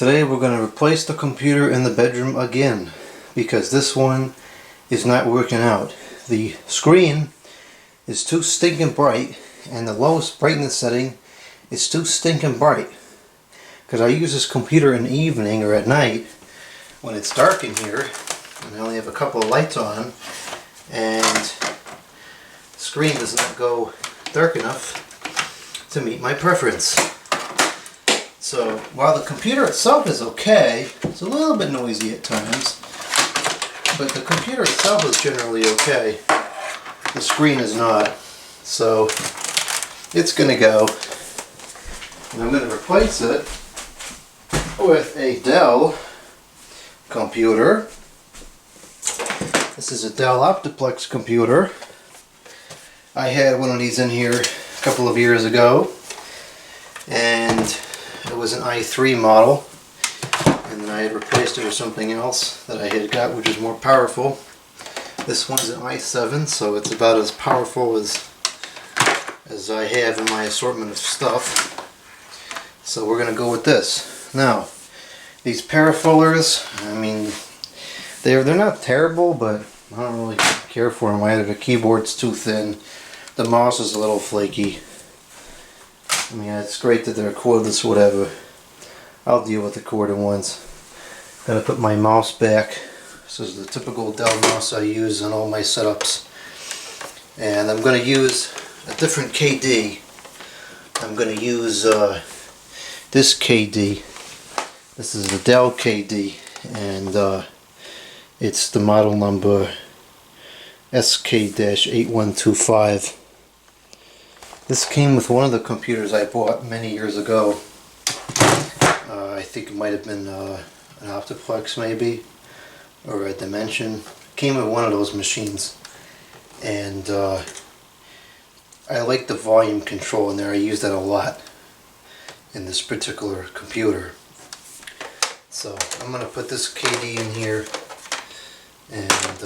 Today we're going to replace the computer in the bedroom again because this one is not working out. The screen is too stinking bright and the lowest brightness setting is too stinking bright. Because I use this computer in the evening or at night when it's dark in here and I only have a couple of lights on and the screen does not go dark enough to meet my preference. So while the computer itself is okay, it's a little bit noisy at times, but the computer itself is generally okay. The screen is not. So it's going to go. And I'm going to replace it with a Dell computer. This is a Dell Optiplex computer. I had one of these in here a couple of years ago, and it was an i3 model, and then I had replaced it with something else that I had got which is more powerful. This one's an i7, so it's about as powerful as I have in my assortment of stuff. So we're going to go with this. Now, these parafullers, I mean, they're not terrible, but I don't really care for them either. The keyboard's too thin. The mouse is a little flaky. I mean, it's great that they're cordless, whatever. I'll deal with the corded ones. I'm going to put my mouse back. This is the typical Dell mouse I use on all my setups. And I'm going to use a different KD. I'm going to use this KD. This is the Dell KD, and it's the model number SK-8125. This came with one of the computers I bought many years ago. I think it might have been an Optiplex maybe, or a Dimension. It came with one of those machines, and I like the volume control in there. I use that a lot in this particular computer. So I'm going to put this KD in here, and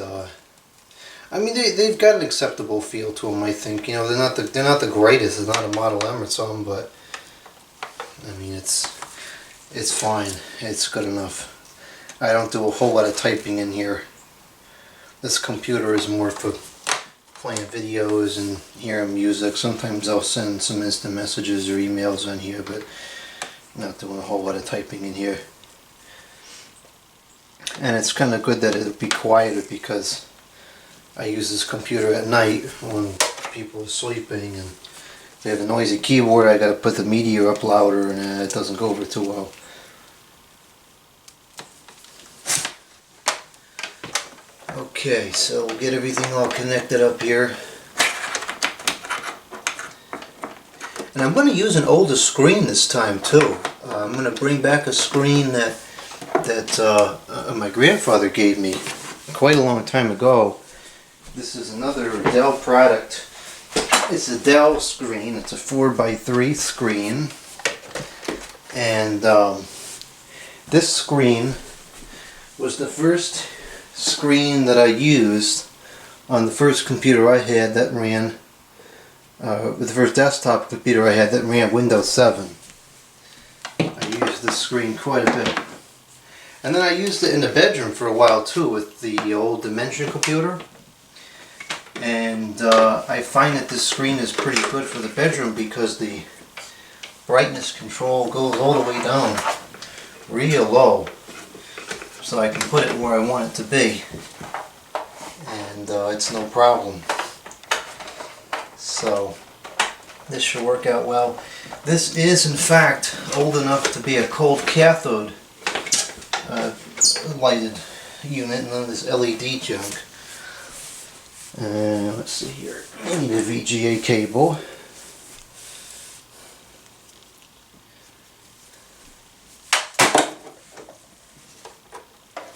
I mean, they've got an acceptable feel to them, I think. You know, they're not the greatest. It's not a Model M or something, but I mean, it's fine. It's good enough. I don't do a whole lot of typing in here. This computer is more for playing videos and hearing music. Sometimes I'll send some instant messages or emails on here, but I'm not doing a whole lot of typing in here. And it's kind of good that it'll be quieter because I use this computer at night when people are sleeping, and if they have a noisy keyboard, I gotta put the media up louder, and it doesn't go over too well. Okay, so we'll get everything all connected up here. And I'm going to use an older screen this time too. I'm going to bring back a screen that my grandfather gave me quite a long time ago. This is another Dell product. It's a Dell screen. It's a 4x3 screen. And this screen was the first screen that I used on the first computer I had that ran, the first desktop computer I had that ran Windows 7. I used this screen quite a bit. And then I used it in the bedroom for a while too with the old Dimension computer. And I find that this screen is pretty good for the bedroom because the brightness control goes all the way down real low, so I can put it where I want it to be, and it's no problem. So this should work out well. This is in fact old enough to be a cold cathode lighted unit, none of this LED junk. Let's see here. I need a VGA cable.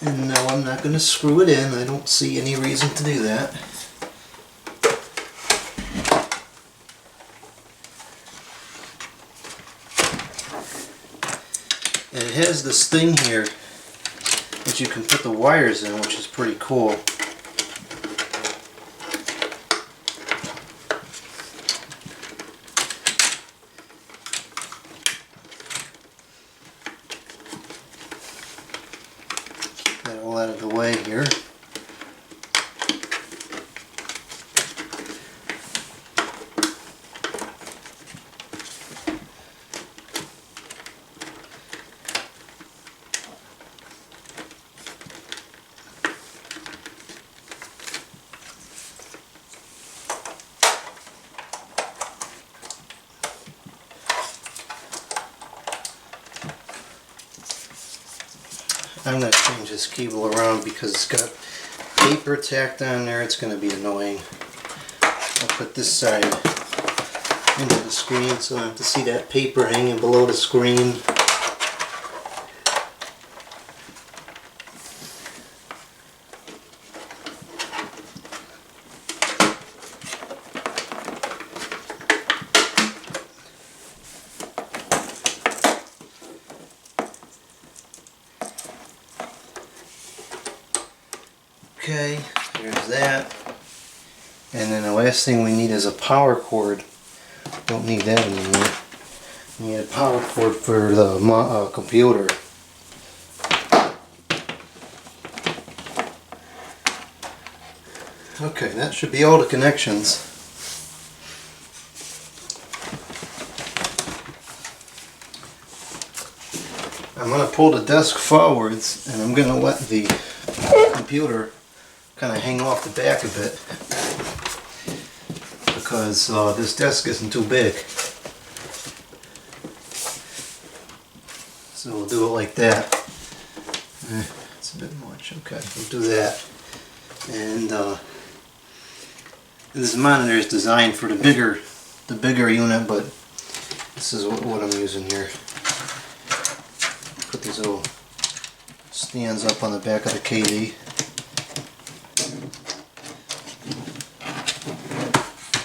And no, I'm not going to screw it in. I don't see any reason to do that. And it has this thing here that you can put the wires in, which is pretty cool. that all out of the way here. I'm going to change this cable around because it's got paper tacked on there. It's going to be annoying. I'll put this side into the screen so I don't have to see that paper hanging below the screen. Okay, there's that. And then the last thing we need is a power cord. Don't need that anymore. We need a power cord for the computer. Okay, that should be all the connections. I'm going to pull the desk forwards and I'm going to let the computer kind of hang off the back of it because this desk isn't too big. So we'll do it like that. It's a bit much. Okay, we'll do that. And this monitor is designed for the bigger unit, but this is what I'm using here. Put these little stands up on the back of the KV.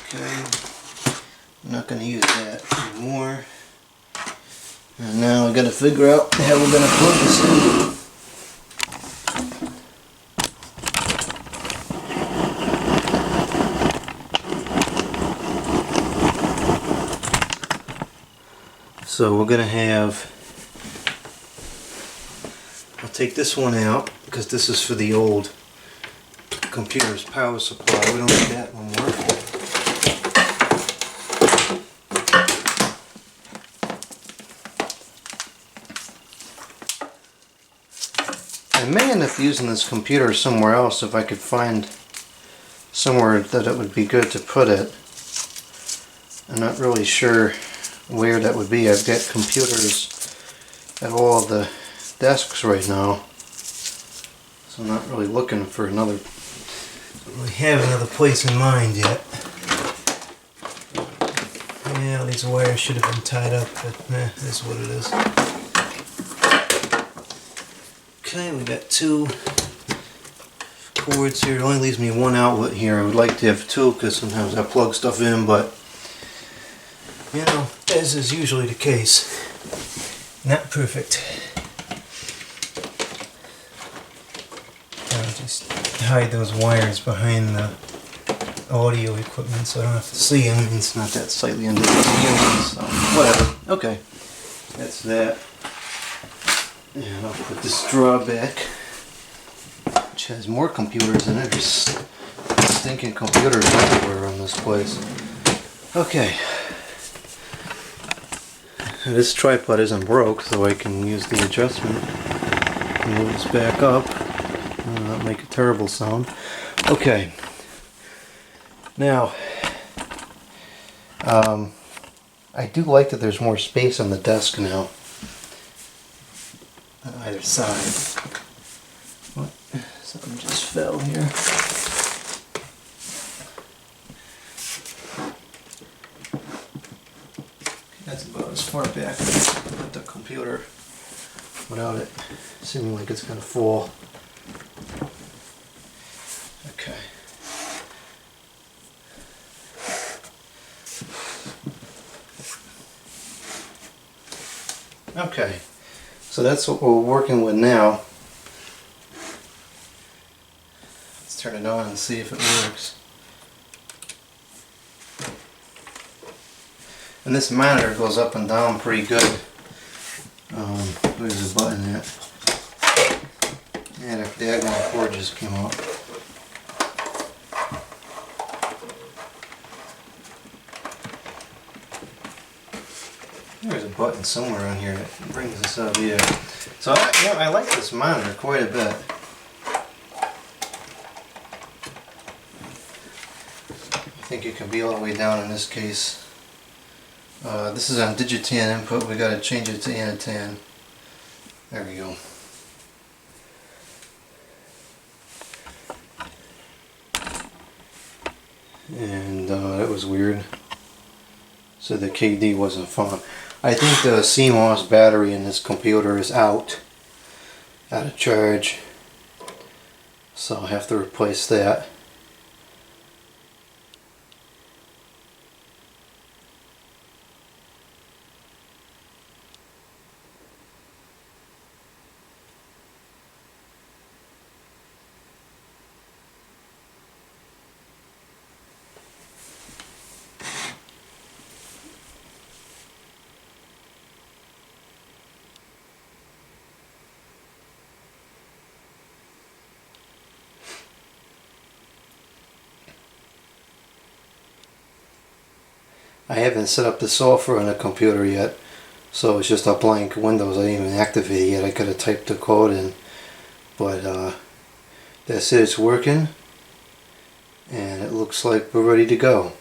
Okay, I'm not going to use that anymore. And now I got to figure out how we're going to plug this in. So we're going to have, I'll take this one out because this is for the old computer's power supply. We don't need that one more. I may end up using this computer somewhere else if I could find somewhere that it would be good to put it. I'm not really sure where that would be. I've got computers at all of the desks right now, so I'm not really looking for another. I don't really have another place in mind yet. Yeah, these wires should have been tied up, but that's what it is. Okay, we got two cords here. It only leaves me one outlet here. I would like to have two because sometimes I plug stuff in, but you know, as is usually the case, not perfect. I'll just hide those wires behind the audio equipment so I don't have to see them. It's not that slightly under the unit, so whatever. Okay, that's that. And I'll put this drawer back, which has more computers in it. There's stinking computers everywhere on this place. Okay. This tripod isn't broke, so I can use the adjustment and move this back up. Not make a terrible sound. Okay. Now, I do like that there's more space on the desk now on either side. What? Something just fell here. That's about as far back as I can put the computer without it seeming like it's going to fall. Okay. Okay, so that's what we're working with now. Let's turn it on and see if it works. And this monitor goes up and down pretty good. Where's the button at? Yeah, there just came out. There's a button somewhere on here that brings this up, yeah. So I like this monitor quite a bit. I think it can be all the way down in this case. This is on Digitan input. We got to change it to Anatan. There we go. And that was weird. So the KD wasn't found. I think the CMOS battery in this computer is out of charge. So I'll have to replace that. I haven't set up the software on the computer yet, so it's just a blank Windows. I didn't even activate it yet. I could have typed the code in, but that's it. It's working, and it looks like we're ready to go.